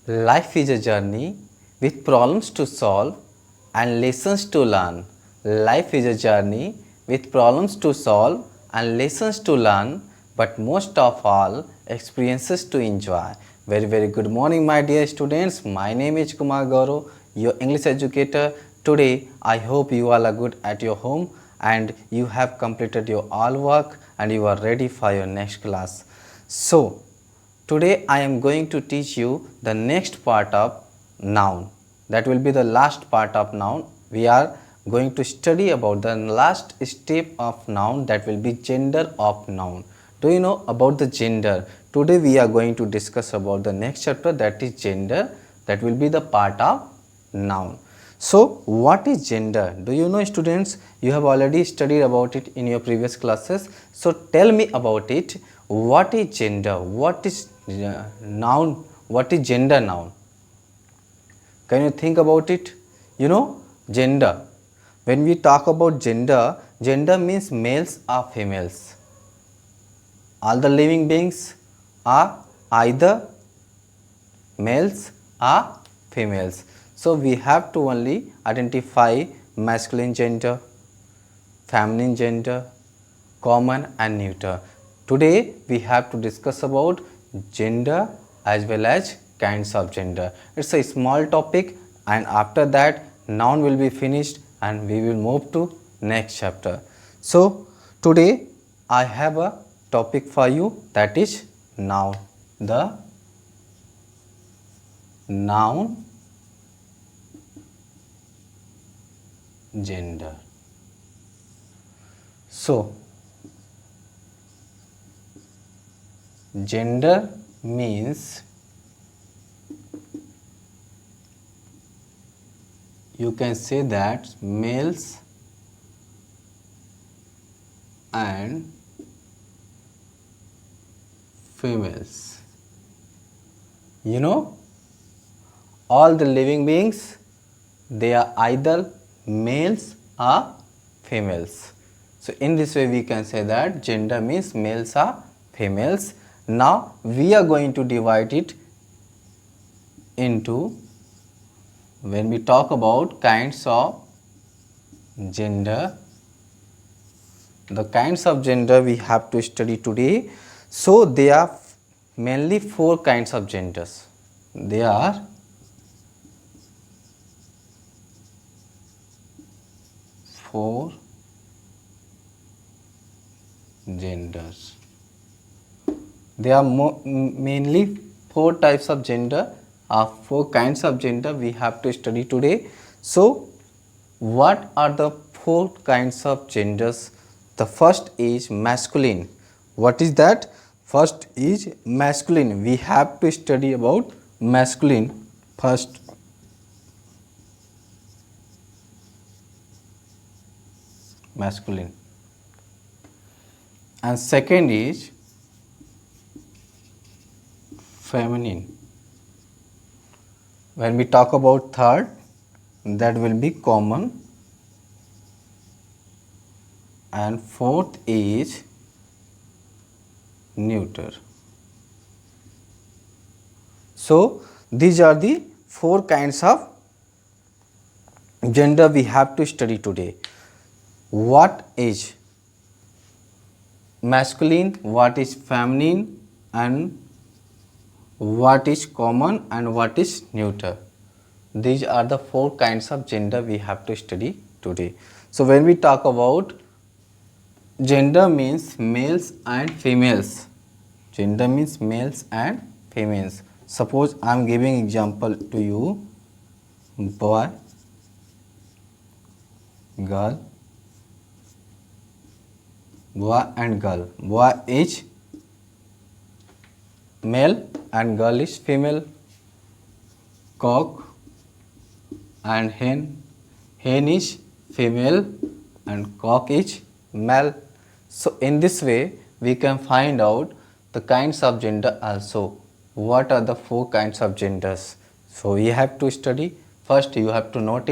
Life is a journey with problems to solve and lessons to learn. Life is a journey with problems to solve and lessons to learn, but most of all, experiences to enjoy. Very good morning, my dear students. My name is Kumar Gaurav, your English educator. Today, I hope you all are good at your home and you have completed your all work and you are ready for your next class. So, today I am going to teach you the next part of noun. That will be the last part of noun. We are going to study about the last step of noun, that will be gender of noun. Do you know about the gender? Today we are going to discuss about the next chapter, that is gender. That will be the part of noun. So what is gender? Do you know, students? You have already studied about it in your previous classes. So tell me about it. What is gender? What is noun? What is gender noun? Can you think about it? You know, gender. When we talk about gender, gender means males or females. All the living beings are either males or females. So we have to only identify masculine gender, feminine gender, common and neuter. Today we have to discuss about gender as well as kinds of gender. It's a small topic, and after that noun will be finished and we will move to next chapter. So today I have a topic for you, that is noun. The noun gender. So gender means, you can say that males and females. You know, all the living beings, they are either males or females. So in this way we can say that gender means males or females. Now we are going to divide it into, when we talk about kinds of gender, the kinds of gender we have to study today. So there are mainly 4 kinds of genders. There are 4 genders. There are mainly 4 types of gender, 4 kinds of gender we have to study today. So what are the 4 kinds of genders? The first is masculine. What is that? First is masculine. We have to study about masculine first. Masculine. And second is feminine. When we talk about third, that will be common. And fourth is neuter. So these are the 4 kinds of gender we have to study today. What is masculine, what is feminine, and what is common, and what is neuter? These are the 4 kinds of gender we have to study today. So when we talk about gender, means males and females. Gender means males and females. Suppose I am giving example to you: boy, girl, boy and girl. Boy is male and girl is female. Cock and hen. Hen is female and cock is male. So in this way we can find out the kinds of gender also. What are the 4 kinds of genders? So we have to study. First you have to note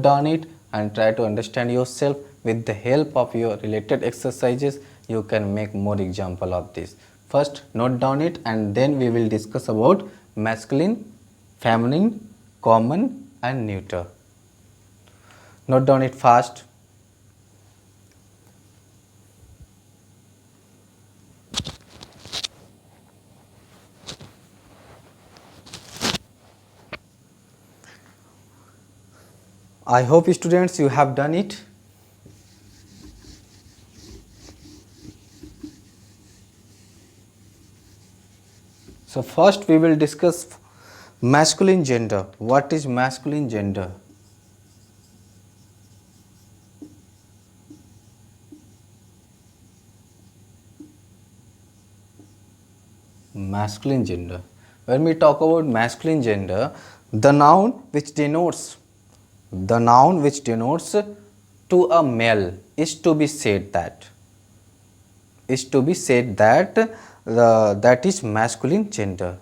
down it and try to understand yourself. With the help of your related exercises you can make more example of this. First note down it and then we will discuss about masculine feminine, common and neuter. Note down it fast. I hope students you have done it. So first we will discuss masculine gender. What is masculine gender? Masculine gender. When we talk about masculine gender, the noun which denotes to a male is to be said that that is masculine gender.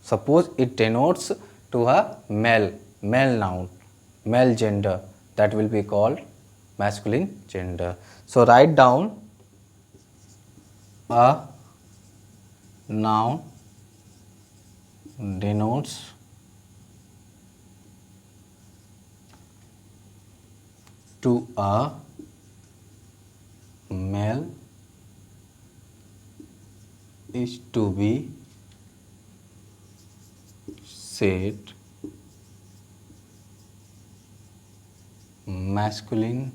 Suppose it denotes to a male noun, male gender, that will be called masculine gender. So write down a noun denotes to a male is to be said masculine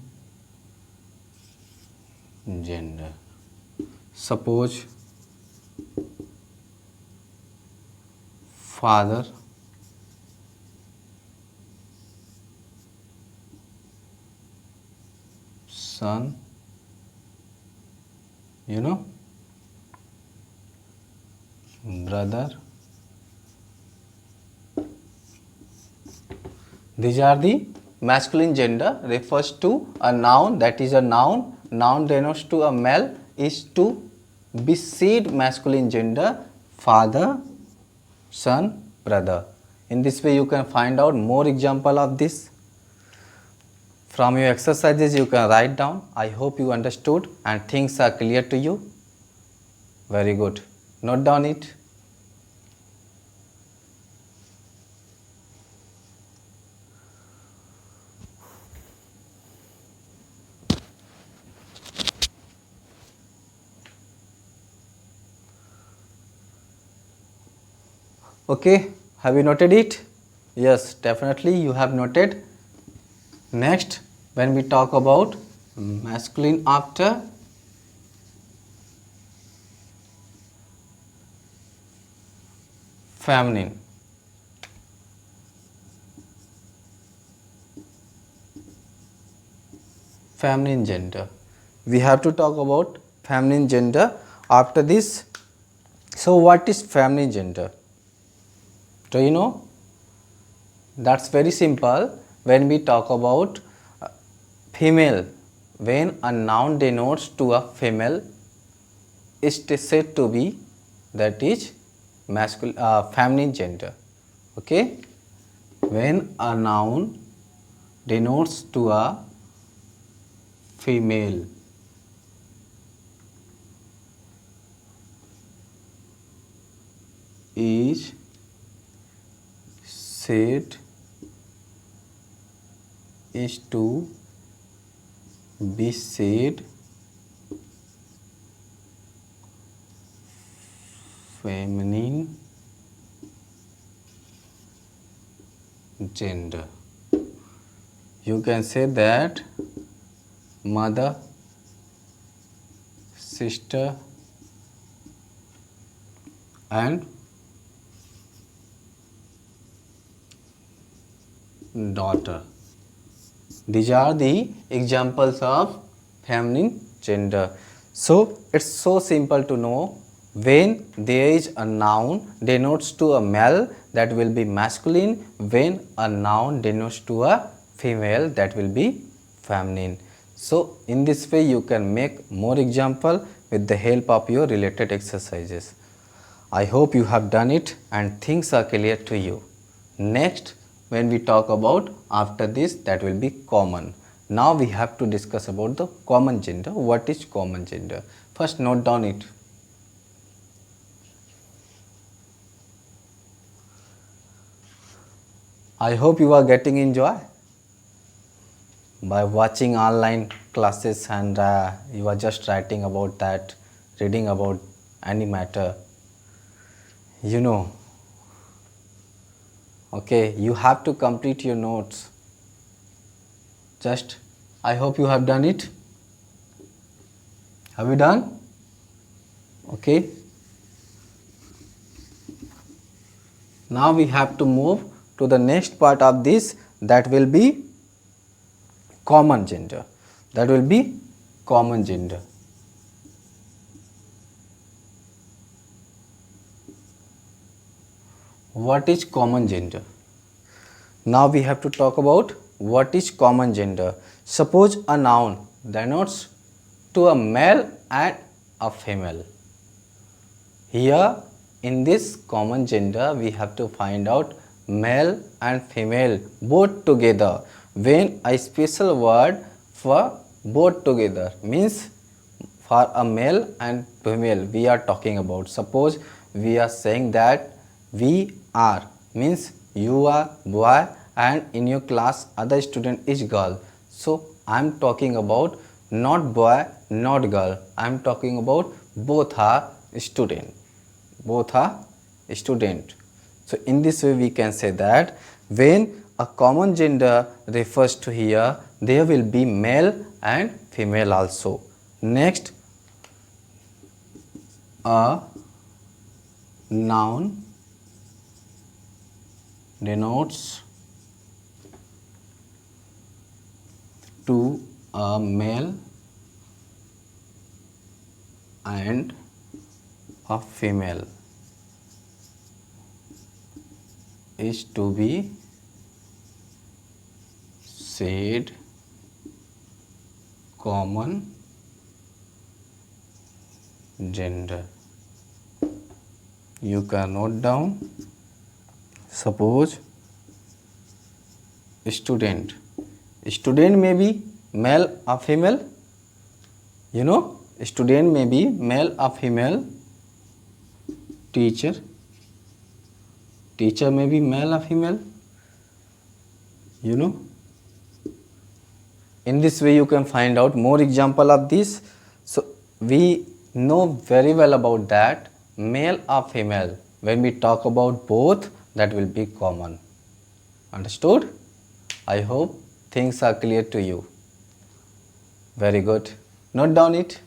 gender. Suppose father, son, brother. These are the masculine gender, refers to a noun, that is a noun. Noun denotes to a male is to be said masculine gender, father, son, brother. In this way you can find out more example of this. From your exercises you can write down. I hope you understood and things are clear to you. Very good. Note down it. Okay, have you noted it? Yes, definitely you have noted. Next, when we talk about masculine after feminine. Feminine gender. We have to talk about feminine gender after this. So what is feminine gender? Do you know? That's very simple. When we talk about female, when a noun denotes to a female, it is said to be, that is feminine gender. Okay, when a noun denotes to a female, is said is to be said feminine gender. You can say that mother, sister and daughter. These are the examples of feminine gender. So it's so simple to know, when there is a noun denotes to a male, that will be masculine. When a noun denotes to a female, that will be feminine. So in this way you can make more example with the help of your related exercises. I hope you have done it and things are clear to you. Next, when we talk about after this, that will be common. Now we have to discuss about the common gender. What is common gender? First note down it. I hope you are getting enjoy by watching online classes, and you are just writing about that, reading about any matter, you know. Okay, you have to complete your notes. Just, I hope you have done it. Have you done? Okay. Now we have to move to the next part of this, that will be common gender. That will be common gender. What is common gender? Now we have to talk about what is common gender. Suppose a noun denotes to a male and a female. Here in this common gender we have to find out male and female both together. When a special word for both together means for a male and female we are talking about. Suppose we are saying that we are means you are boy and in your class other student is girl. So I am talking about not boy not girl, I am talking about both are student, both are student. So in this way we can say that when a common gender refers to here, there will be male and female also. Next, a noun denotes to a male and a female is to be said common gender. You can note down. Suppose student. Student may be male or female. You know, student may be male or female. Teacher. Teacher may be male or female. You know. In this way you can find out more example of this. So we know very well about that male or female. When we talk about both, that will be common. Understood? I hope things are clear to you. Very good. Note down it.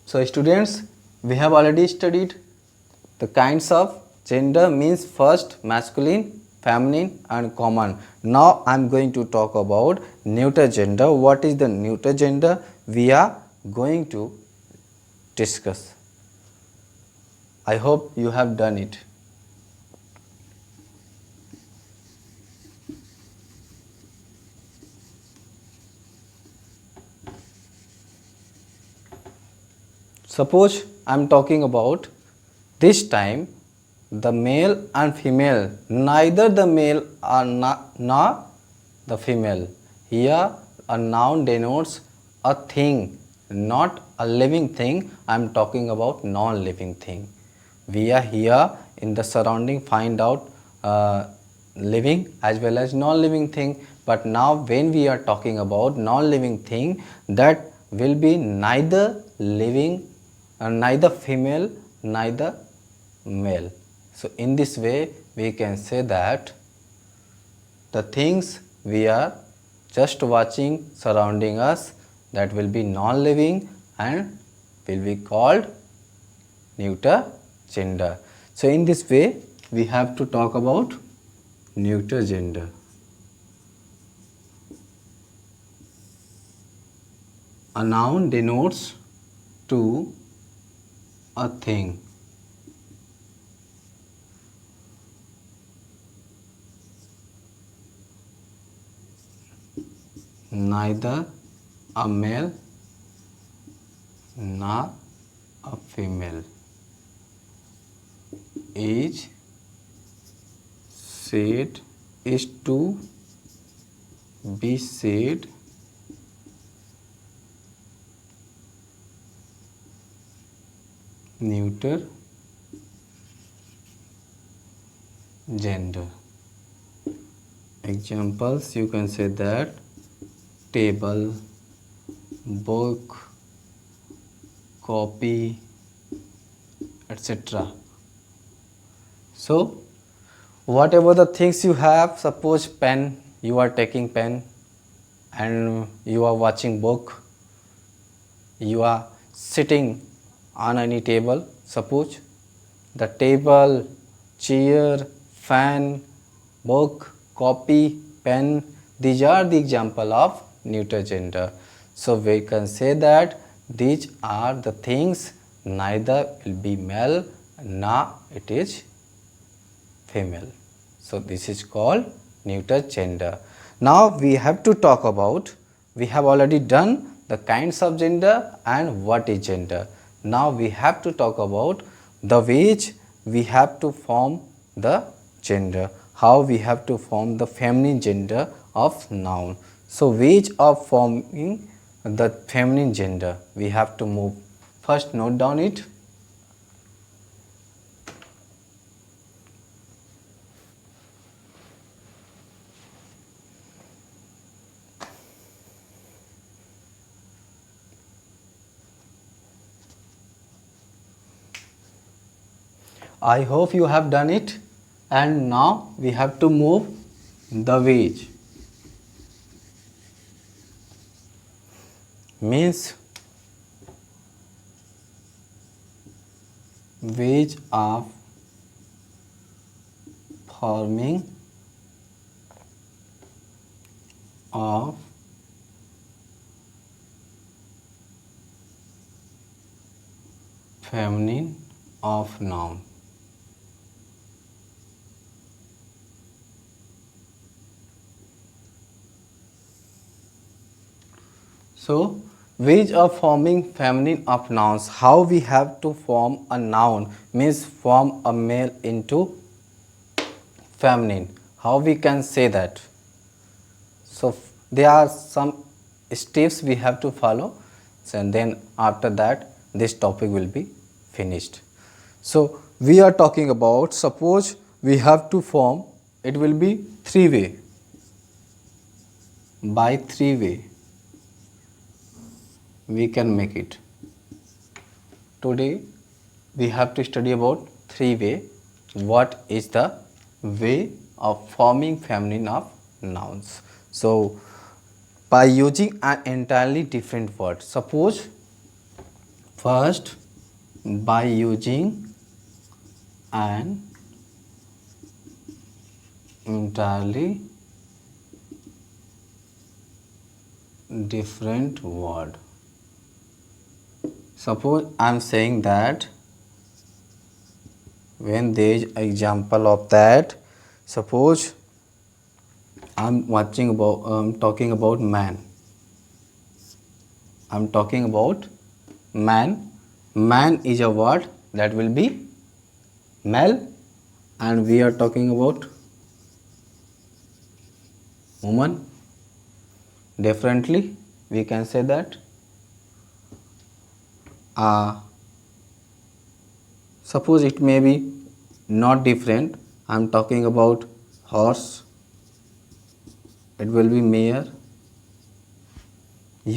So students, we have already studied the kinds of gender, means first masculine, feminine and common. Now I am going to talk about neuter gender. What is the neuter gender? We are going to discuss. I hope you have done it. Suppose I am talking about this time the male and female, neither the male or nor the female. Here a noun denotes a thing, not a living thing. I am talking about non-living thing. We are here in the surrounding find out living as well as non-living thing. But now when we are talking about non-living thing, that will be neither living, neither female, neither male. So in this way we can say that the things we are just watching surrounding us, that will be non-living and will be called neuter gender. So in this way we have to talk about neuter gender. A noun denotes to a thing. Neither a male nor a female is said, is to be said neuter gender. Examples, you can say that table, book, copy, etc. So whatever the things you have, suppose pen, you are taking pen and you are watching book, you are sitting on any table, suppose the table, chair, fan, book, copy, pen, these are the example of neuter gender. So we can say that these are the things neither will be male nor it is female. So this is called neuter gender. Now we have to talk about, we have already done the kinds of gender and what is gender. Now we have to talk about the ways we have to form the gender, how we have to form the feminine gender of noun. So ways of forming the feminine gender, we have to move. First note down it. I hope you have done it, and now we have to move the wage. Means wage of forming of feminine of noun. So ways of forming feminine of nouns, how we have to form a noun, means form a male into feminine, how we can say that. So there are some steps we have to follow, and then after that this topic will be finished. So we are talking about, suppose we have to form, it will be three way, by three way we can make it. Today we have to study about three way, what is the way of forming feminine of nouns. So by using an entirely different word, suppose first by using an entirely different word. Suppose I am saying that, when there is example of that, suppose I am talking about man. I am talking about man. Man is a word that will be male, and we are talking about woman. Differently, we can say that. Suppose it may be not different. I am talking about horse. It will be mare. I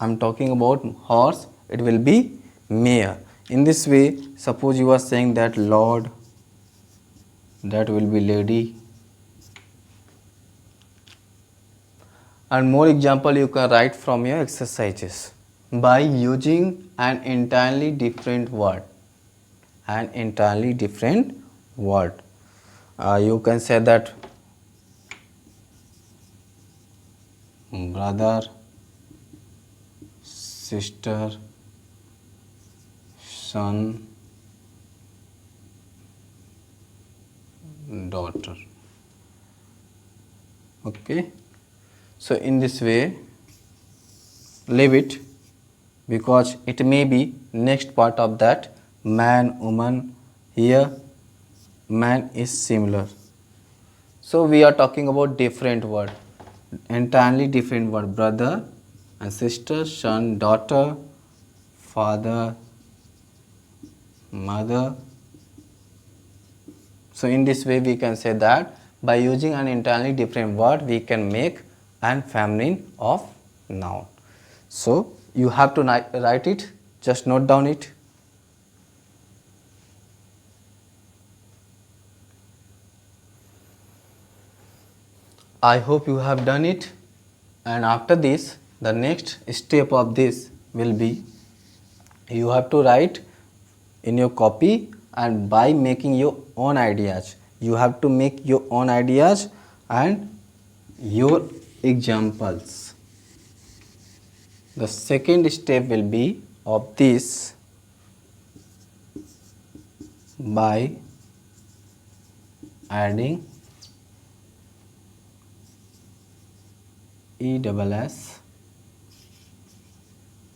am talking about horse. It will be mare. In this way, suppose you are saying that Lord, that will be lady. And more example you can write from your exercises. By using an entirely different word. An entirely different word. You can say that brother, sister, son, daughter. Okay. So in this way, leave it, because it may be next part of that, man, woman. Here man is similar. So we are talking about different word, entirely different word, brother and sister, son, daughter, father, mother. So in this way we can say that by using an entirely different word we can make an feminine of noun. So you have to write it, just note down it. I hope you have done it, and after this the next step of this will be you have to write in your copy, and by making your own ideas, you have to make your own ideas and your examples. The second step will be of this by adding ESS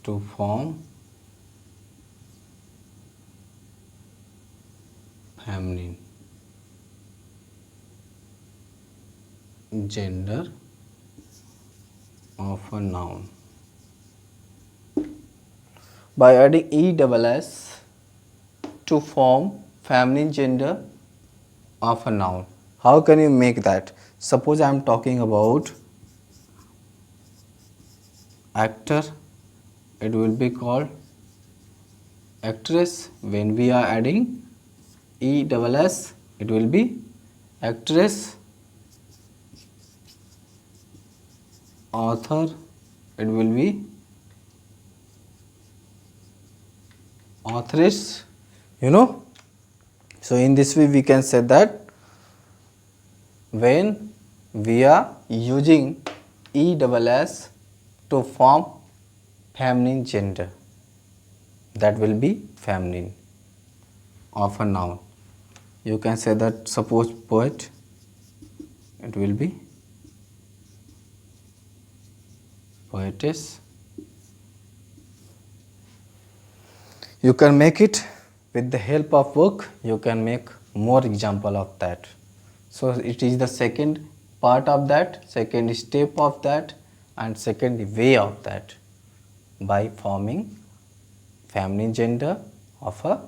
to form feminine gender of a noun. By adding ESS to form feminine gender of a noun. How can you make that? Suppose I am talking about actor, it will be called actress. When we are adding ESS, it will be actress. Author, it will be authoress, So in this way we can say that when we are using ESS to form feminine gender, that will be feminine of a noun. You can say that suppose poet, it will be poetess. You can make it with the help of book, you can make more example of that. So it is the second part of that, second step of that, and second way of that, by forming feminine gender of a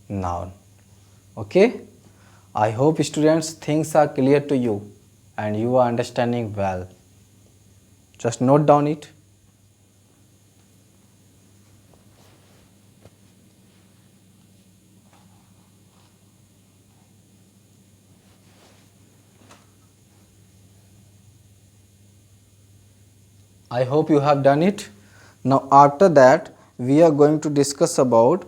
noun. Okay, I hope students things are clear to you and you are understanding well. Just note down it. I hope you have done it. Now after that we are going to discuss about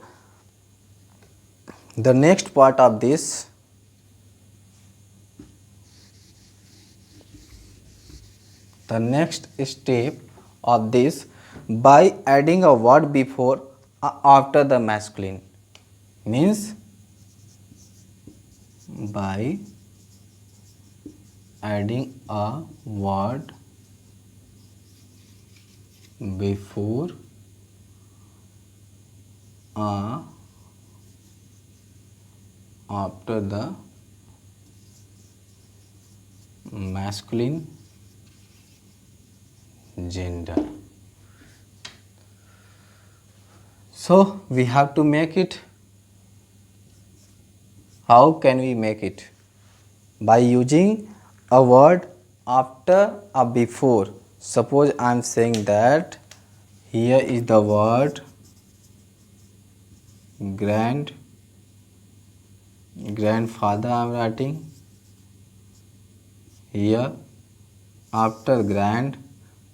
the next part of this. The next step of this, by adding a word before or after the masculine, means by adding a word before or after the masculine gender. So we have to make it. How can we make it? By using a word after or before. Suppose I am saying that here is the word grandfather I am writing. Here after grand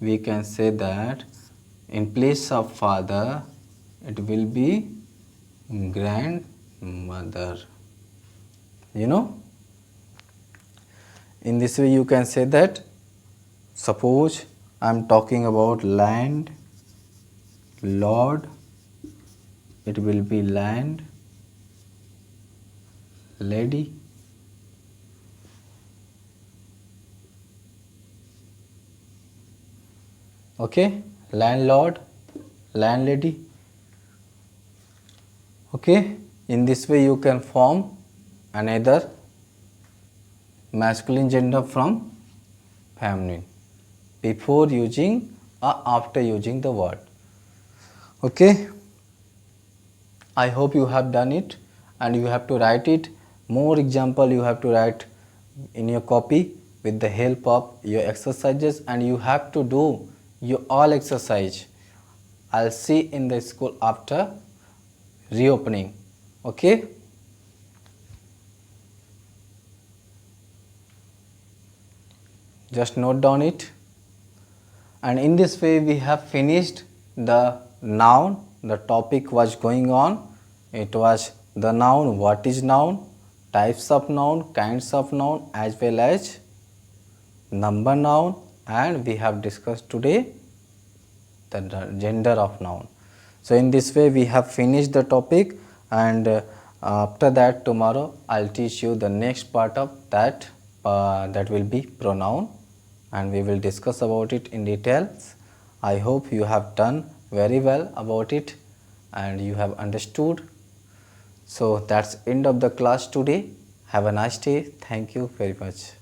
we can say that in place of father it will be grandmother. In this way you can say that suppose I am talking about land lord, it will be land lady. Okay, landlord, landlady. Okay, in this way you can form another masculine gender from feminine before using or after using the word. Okay, I hope you have done it, and you have to write it. More example you have to write in your copy with the help of your exercises, and you have to do your all exercise. I'll see in the school after reopening. Okay. Just note down it. And in this way we have finished the noun. The topic was going on. It was the noun, what is noun, types of noun, kinds of noun, as well as number noun, and we have discussed today the gender of noun. So in this way we have finished the topic, and after that tomorrow I'll teach you the next part of that, that will be pronoun, and we will discuss about it in details. I hope you have done very well about it and you have understood. So that's end of the class today. Have a nice day. Thank you very much.